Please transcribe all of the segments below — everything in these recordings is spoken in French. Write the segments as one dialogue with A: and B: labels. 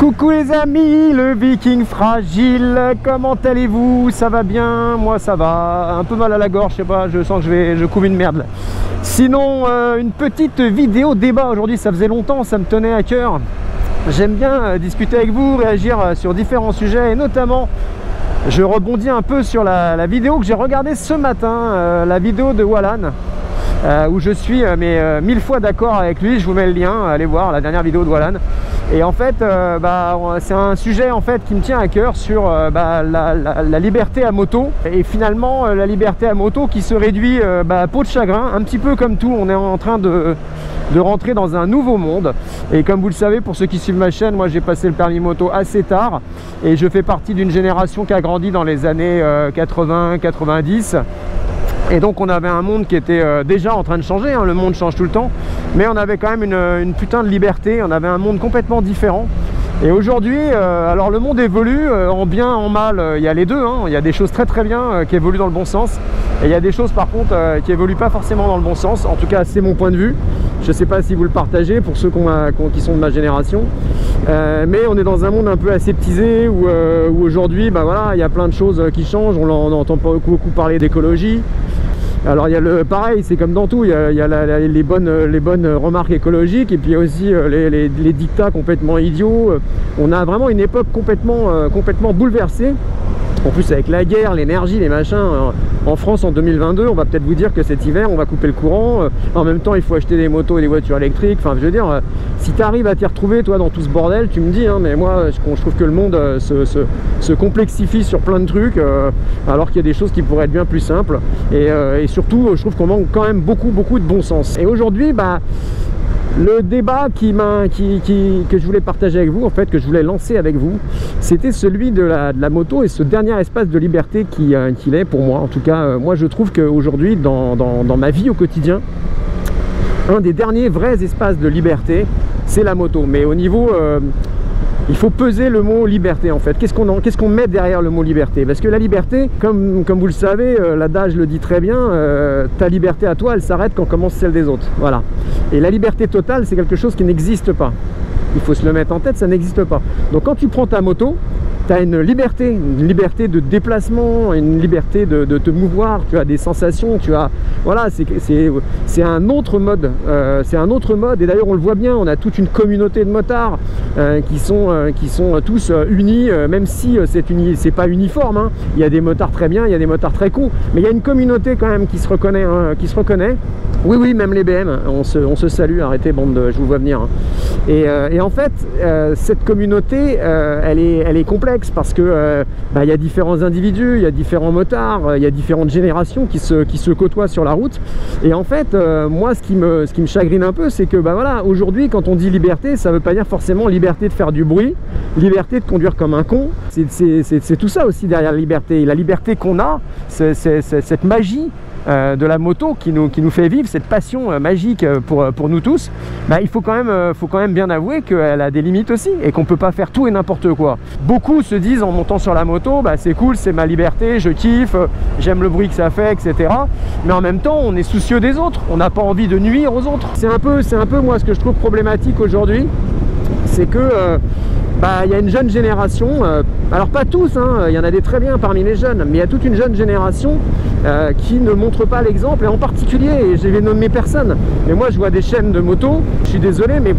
A: Coucou les amis, le Viking fragile, comment allez-vous? Ça va bien? Moi ça va, un peu mal à la gorge, je sais pas, je sens que je couvre une merde. Sinon, une petite vidéo débat aujourd'hui, ça faisait longtemps, ça me tenait à cœur. J'aime bien discuter avec vous, réagir sur différents sujets, et notamment, je rebondis un peu sur la vidéo que j'ai regardée ce matin, la vidéo de Wallan. Où je suis mais 1000 fois d'accord avec lui. Je vous mets le lien, allez voir la dernière vidéo de Wallan. Et en fait c'est un sujet en fait qui me tient à cœur sur la liberté à moto, et finalement la liberté à moto qui se réduit à peau de chagrin, un petit peu comme tout. On est en train de rentrer dans un nouveau monde, et comme vous le savez, pour ceux qui suivent ma chaîne, moi j'ai passé le permis moto assez tard, et je fais partie d'une génération qui a grandi dans les années 80-90. Et donc on avait un monde qui était déjà en train de changer, hein, le monde change tout le temps, mais on avait quand même une putain de liberté, on avait un monde complètement différent. Et aujourd'hui, alors le monde évolue en bien, en mal, il y a les deux, hein. Il y a des choses très bien qui évoluent dans le bon sens, et il y a des choses par contre qui évoluent pas forcément dans le bon sens. En tout cas c'est mon point de vue, je sais pas si vous le partagez pour ceux qui sont de ma génération, mais on est dans un monde un peu aseptisé où aujourd'hui voilà, il y a plein de choses qui changent, on n'entend pas beaucoup parler d'écologie. Alors il y a pareil, c'est comme dans tout, il y a les bonnes remarques écologiques, et puis aussi les dictats complètement idiots. On a vraiment une époque complètement bouleversée. En plus avec la guerre, l'énergie, les machins, en France en 2022, on va peut-être vous dire que cet hiver on va couper le courant, en même temps il faut acheter des motos et des voitures électriques. Enfin je veux dire, si tu arrives à t'y retrouver toi dans tout ce bordel, tu me dis, hein, mais moi je trouve que le monde se complexifie sur plein de trucs, alors qu'il y a des choses qui pourraient être bien plus simples, et surtout je trouve qu'on manque quand même beaucoup de bon sens. Et aujourd'hui le débat que je voulais partager avec vous, en fait, que je voulais lancer avec vous, c'était celui de la moto et ce dernier espace de liberté qu'il est pour moi. En tout cas, moi je trouve qu'aujourd'hui, dans ma vie au quotidien, un des derniers vrais espaces de liberté, c'est la moto. Mais au niveau... il faut peser le mot liberté en fait. Qu'est-ce qu'on met derrière le mot liberté? Parce que la liberté, comme vous le savez, l'adage le dit très bien, ta liberté à toi, elle s'arrête quand commence celle des autres. Voilà. Et la liberté totale, c'est quelque chose qui n'existe pas. Il faut se le mettre en tête, ça n'existe pas. Donc quand tu prends ta moto, tu as une liberté de déplacement, une liberté de te mouvoir, tu as des sensations, tu as... Voilà, c'est un autre mode. C'est un autre mode, et d'ailleurs on le voit bien, on a toute une communauté de motards qui sont tous unis, même si c'est pas uniforme, hein. Il y a des motards très bien, il y a des motards très cons, mais il y a une communauté quand même qui se reconnaît, hein, Oui, même les BM, on se salue, arrêtez bande de... je vous vois venir, hein. Et en fait, cette communauté, elle est complexe, parce que il y a différents individus, il y a différents motards, il y a différentes générations qui se côtoient sur la route. Et en fait, moi ce qui me chagrine un peu, c'est que voilà, aujourd'hui quand on dit liberté, ça veut pas dire forcément liberté de faire du bruit, liberté de conduire comme un con. C'est tout ça aussi derrière la liberté. Et la liberté qu'on a, c'est cette magie de la moto qui nous fait vivre, cette passion magique pour nous tous. Il faut quand même bien avouer qu'elle a des limites aussi, et qu'on peut pas faire tout et n'importe quoi. Beaucoup se disent en montant sur la moto, c'est cool, c'est ma liberté, je kiffe, j'aime le bruit que ça fait, etc. Mais en même temps, on est soucieux des autres, on n'a pas envie de nuire aux autres. C'est un peu moi ce que je trouve problématique aujourd'hui, c'est que il y a une jeune génération, alors pas tous, hein, il y en a des très bien parmi les jeunes, mais il y a toute une jeune génération qui ne montre pas l'exemple, et en particulier, et je vais nommer personne, mais moi je vois des chaînes de moto, je suis désolé, mais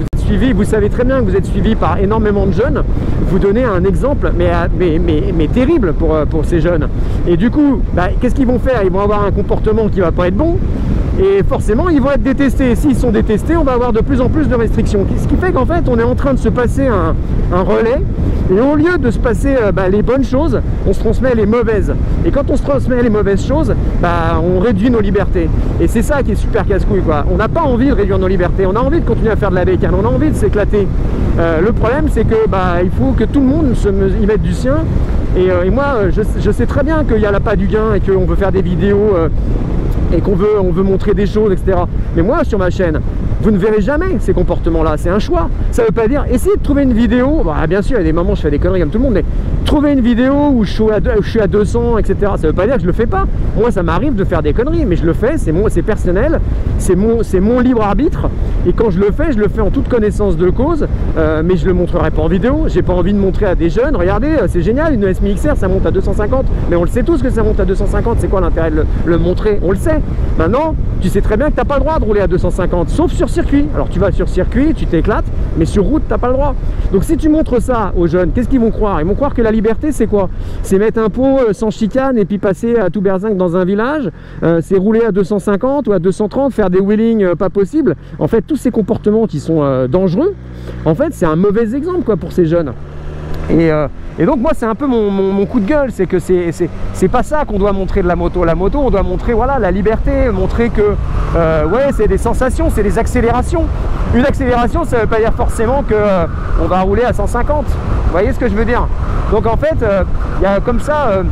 A: vous savez très bien que vous êtes suivi par énormément de jeunes. Vous donnez un exemple mais terrible pour ces jeunes, et du coup qu'est-ce qu'ils vont faire? Ils vont avoir un comportement qui va pas être bon, et forcément ils vont être détestés, et s'ils sont détestés, on va avoir de plus en plus de restrictions, ce qui fait qu'en fait on est en train de se passer un relais, et au lieu de se passer les bonnes choses, on se transmet les mauvaises, et quand on se transmet les mauvaises choses, on réduit nos libertés, et c'est ça qui est super casse-couille, quoi. On n'a pas envie de réduire nos libertés, on a envie de continuer à faire de la bécane, on a envie de s'éclater. Le problème c'est que il faut que tout le monde y mette du sien, et moi je sais très bien qu'il y a l'appât du gain, et qu'on veut faire des vidéos et qu'on veut montrer des choses, etc. Mais moi sur ma chaîne, vous ne verrez jamais ces comportements-là, c'est un choix. Ça veut pas dire, essayez de trouver une vidéo, bah, bien sûr il y a des moments où je fais des conneries comme tout le monde, mais trouver une vidéo où je suis à 200, etc. Ça veut pas dire que je le fais pas. Moi ça m'arrive de faire des conneries, mais je le fais, c'est personnel, c'est mon libre arbitre, et quand je le fais en toute connaissance de cause, mais je le montrerai pas en vidéo. J'ai pas envie de montrer à des jeunes, regardez, c'est génial, une ES 1000 XR ça monte à 250, mais on le sait tous que ça monte à 250, c'est quoi l'intérêt de le montrer? On le sait. Maintenant, tu sais très bien que t'as pas le droit de rouler à 250, sauf sur circuit. Alors tu vas sur circuit, tu t'éclates, mais sur route, t'as pas le droit. Donc si tu montres ça aux jeunes, qu'est-ce qu'ils vont croire? Ils vont croire que la liberté, c'est quoi? C'est mettre un pot sans chicane et puis passer à tout berzingue dans un village, c'est rouler à 250 ou à 230, faire des wheelings pas possibles. En fait, tous ces comportements qui sont dangereux, en fait, c'est un mauvais exemple quoi, pour ces jeunes. Et donc moi c'est un peu mon coup de gueule, c'est que c'est pas ça qu'on doit montrer de la moto. La moto, on doit montrer voilà, la liberté, montrer que ouais, c'est des sensations, c'est des accélérations. Une accélération, ça veut pas dire forcément que on va rouler à 150. Vous voyez ce que je veux dire? Donc en fait, il y a comme ça,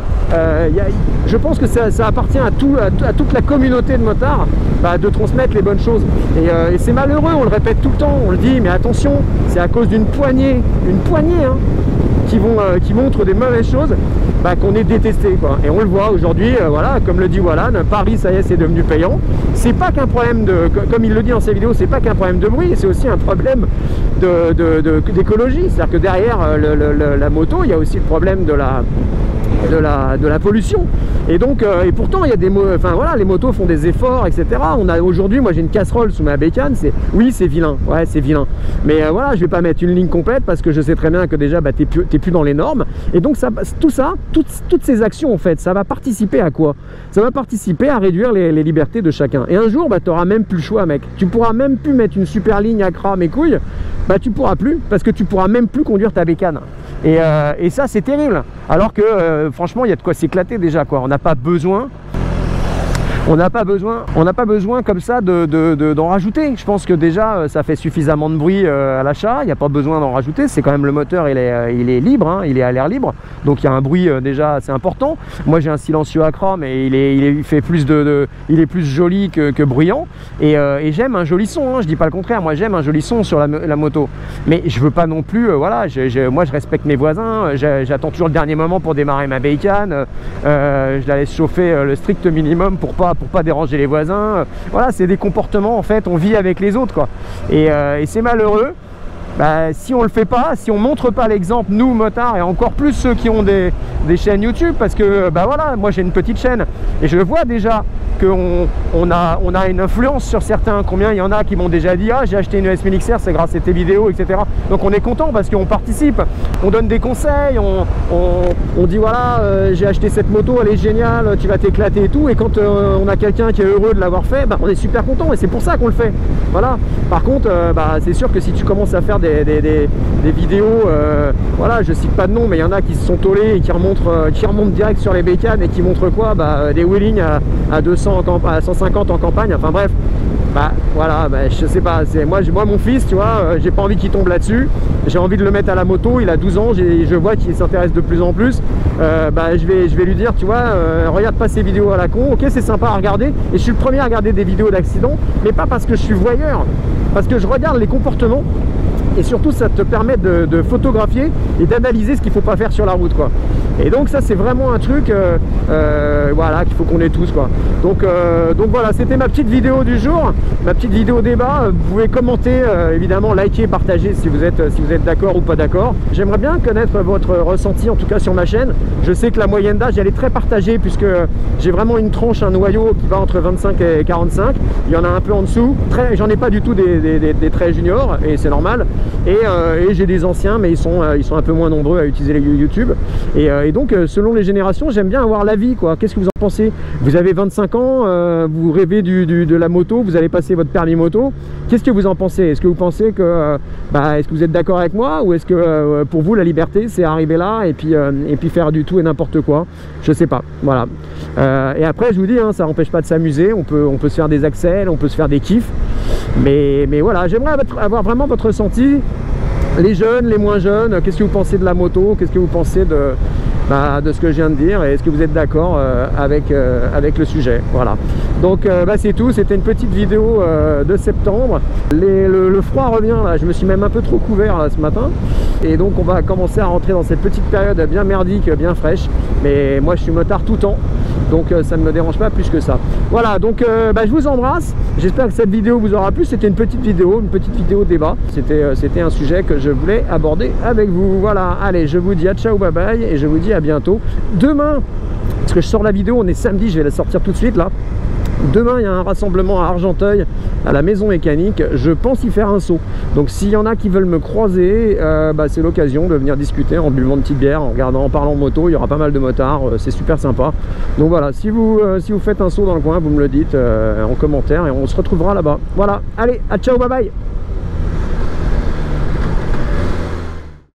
A: je pense que ça appartient à toute la communauté de motards de transmettre les bonnes choses. Et c'est malheureux, on le répète tout le temps, on le dit, mais attention, c'est à cause d'une poignée hein, qui montrent des mauvaises choses, qu'on est détesté quoi. Et on le voit aujourd'hui, voilà, comme le dit Wallan, Paris ça y est c'est devenu payant. C'est pas qu'un problème de, comme il le dit dans ses vidéos, c'est pas qu'un problème de bruit, c'est aussi un problème d'écologie. C'est-à-dire que derrière la moto, il y a aussi le problème de la pollution. Et donc et pourtant il y a des enfin voilà, les motos font des efforts, etc. On a aujourd'hui, moi j'ai une casserole sous ma bécane, oui c'est vilain, ouais c'est vilain, mais voilà, je vais pas mettre une ligne complète parce que je sais très bien que déjà t'es plus dans les normes. Et donc ça, tout ça, toutes ces actions en fait, ça va participer à quoi? Ça va participer à réduire les libertés de chacun. Et un jour tu auras même plus le choix mec, tu pourras même plus mettre une super ligne à cra mes couilles, tu pourras plus, parce que tu pourras même plus conduire ta bécane. Et ça c'est terrible, alors que franchement il y a de quoi s'éclater déjà quoi. On n'a pas besoin comme ça d'en rajouter. Je pense que déjà ça fait suffisamment de bruit à l'achat, il n'y a pas besoin d'en rajouter. C'est quand même le moteur, il est libre hein, il est à l'air libre, donc il y a un bruit déjà assez important. Moi j'ai un silencieux à cra, mais il est plus joli que bruyant, et j'aime un joli son hein, je dis pas le contraire, moi j'aime un joli son sur la moto, mais je veux pas non plus voilà, moi je respecte mes voisins, j'attends toujours le dernier moment pour démarrer ma bécane, je la laisse chauffer le strict minimum pour pas déranger les voisins. Voilà, c'est des comportements en fait, on vit avec les autres quoi. Et c'est malheureux. Si on le fait pas, si on montre pas l'exemple, nous motards, et encore plus ceux qui ont des chaînes YouTube, parce que voilà, moi j'ai une petite chaîne et je vois déjà qu'on a une influence sur certains. Combien il y en a qui m'ont déjà dit j'ai acheté une ES 1000 XR, c'est grâce à tes vidéos, etc. Donc on est content parce qu'on participe, on donne des conseils, on dit voilà, j'ai acheté cette moto, elle est géniale, tu vas t'éclater et tout. Et quand on a quelqu'un qui est heureux de l'avoir fait, on est super content, et c'est pour ça qu'on le fait. Voilà. Par contre, c'est sûr que si tu commences à faire des vidéos, voilà, je cite pas de nom, mais il y en a qui se sont tollés et qui remontent direct sur les bécanes et qui montrent quoi, des wheelings à 200 à 150 en campagne, enfin bref. Voilà, je sais pas, moi mon fils, tu vois, j'ai pas envie qu'il tombe là-dessus, j'ai envie de le mettre à la moto, il a 12 ans, je vois qu'il s'intéresse de plus en plus, je vais lui dire, tu vois, regarde pas ces vidéos à la con, ok c'est sympa à regarder, et je suis le premier à regarder des vidéos d'accidents, mais pas parce que je suis voyeur, parce que je regarde les comportements, et surtout ça te permet de photographier et d'analyser ce qu'il faut pas faire sur la route quoi. Et donc ça c'est vraiment un truc voilà, qu'il faut qu'on ait tous quoi. Donc voilà, c'était ma petite vidéo du jour, ma petite vidéo débat. Vous pouvez commenter, évidemment, liker, partager si vous êtes d'accord ou pas d'accord. J'aimerais bien connaître votre ressenti, en tout cas sur ma chaîne. Je sais que la moyenne d'âge elle est très partagée, puisque j'ai vraiment une tranche, un noyau qui va entre 25 et 45. Il y en a un peu en dessous, j'en ai pas du tout des très juniors, et c'est normal. Et j'ai des anciens, mais ils sont un peu moins nombreux à utiliser les YouTube. Et donc selon les générations, j'aime bien avoir l'avis quoi. Qu'est-ce que vous en pensez? Vous avez 25 ans, vous rêvez de la moto, vous allez passer votre permis moto. Qu'est-ce que vous en pensez? Est-ce que vous pensez que est-ce que vous êtes d'accord avec moi, ou est-ce que pour vous la liberté c'est arriver là et puis faire du tout et n'importe quoi? Je sais pas. Voilà. Et après je vous dis, hein, ça n'empêche pas de s'amuser. On peut se faire des accels, on peut se faire des kiffs. Mais voilà, j'aimerais avoir vraiment votre ressenti. Les jeunes, les moins jeunes, qu'est-ce que vous pensez de la moto? Qu'est-ce que vous pensez de ce que je viens de dire, et est-ce que vous êtes d'accord avec le sujet. Voilà, donc c'est tout, c'était une petite vidéo de septembre. Le froid revient là, je me suis même un peu trop couvert là, ce matin, et donc on va commencer à rentrer dans cette petite période bien merdique, bien fraîche, mais moi je suis motard tout temps, donc ça ne me dérange pas plus que ça. Voilà, donc je vous embrasse, j'espère que cette vidéo vous aura plu. C'était une petite vidéo débat, c'était un sujet que je voulais aborder avec vous. Voilà, allez, je vous dis à ciao, bye bye, et je vous dis à bientôt. Demain, parce que je sors la vidéo, on est samedi, je vais la sortir tout de suite là. Demain, il y a un rassemblement à Argenteuil, à la maison mécanique. Je pense y faire un saut. Donc, s'il y en a qui veulent me croiser, c'est l'occasion de venir discuter en buvant une petite bière, en parlant moto. Il y aura pas mal de motards, c'est super sympa. Donc voilà, si vous faites un saut dans le coin, vous me le dites en commentaire et on se retrouvera là-bas. Voilà, allez, à ciao, bye bye.